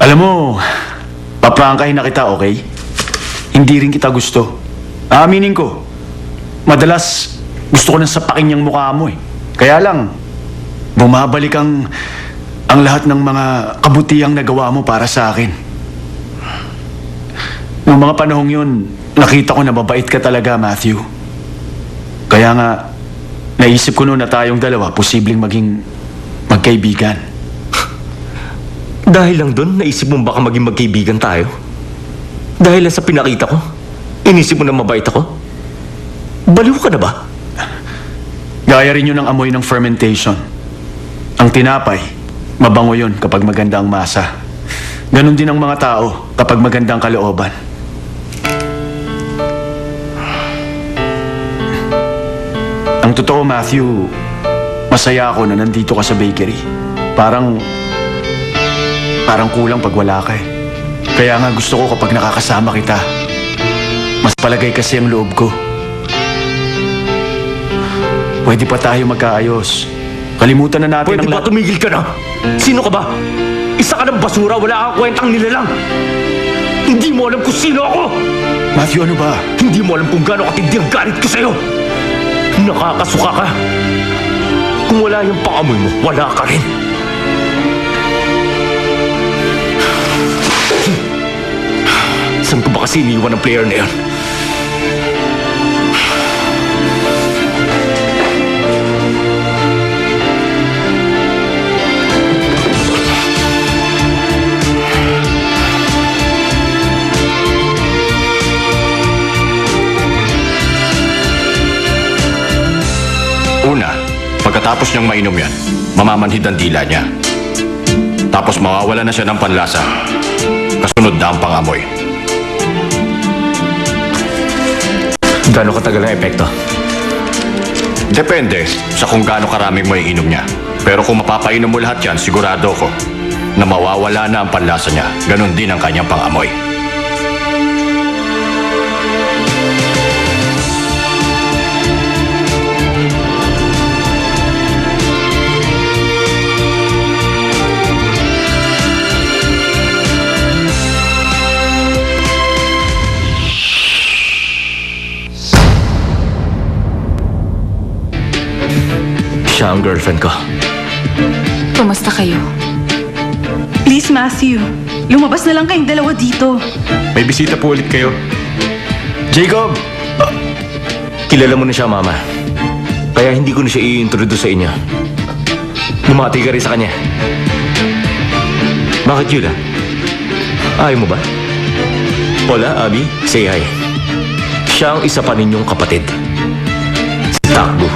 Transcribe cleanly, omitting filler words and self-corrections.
Alam mo, paprangkahin na kita, okay? Hindi rin kita gusto. Aaminin ko, madalas gusto ko nang sapakin yung mukha mo eh. Kaya lang, bumabalik ang lahat ng mga kabutihang nagawa mo para sa akin. Noong mga panahong yun, nakita ko na mabait ka talaga, Matthew. Kaya nga, naisip ko noon na tayong dalawa posibleng maging magkaibigan. Dahil lang doon, naisip mo baka maging magkaibigan tayo? Dahil lang sa pinakita ko? Inisip mo na mabait ako? Baliw ka na ba? Gaya rin yun ang amoy ng fermentation. Ang tinapay, mabango yun kapag maganda ang masa. Ganon din ang mga tao kapag magandang kalooban. Ang totoo, Matthew, masaya ako na nandito ka sa bakery. Parang kulang pag wala ka eh. Kaya nga gusto ko kapag nakakasama kita, mas palagay kasi ang loob ko. Pwede pa tayo magkaayos. Kalimutan na natin Pwede ang ba tumigil ka na? Sino ka ba? Isa ka ng basura, wala kang kwentang nilalang. Hindi mo alam kung sino ako! Matthew, ano ba? Hindi mo alam kung gaano katindi ang galit ko sa'yo! Nakakasuka ka! Kung wala yung paamoy mo, wala ka rin! Saan ko ba kasi iniwan ang player na yun? Una, pagkatapos niyang mainom yan, mamamanhid ang dila niya. Tapos mawawala na siya ng panlasa. Kasunod na ang pangamoy. Gaano katagal ang epekto? Depende sa kung gaano karami mo iinom niya. Pero kung mapapainom mo lahat yan, sigurado ko na mawawala na ang panlasa niya. Ganon din ang kanyang pangamoy. Siya ang girlfriend ko. Kumusta kayo? Please, Matthew. Lumabas na lang kayong dalawa dito. May bisita po ulit kayo. Jacob! Kilala mo na siya, Mama. Kaya hindi ko na siya i-introduce sa inyo. Bumati ka rin sa kanya. Bakit, Yula? Ayaw mo ba? Hola, Abby. Say hi. Siya ang isa pa ninyong kapatid. Si Takbo.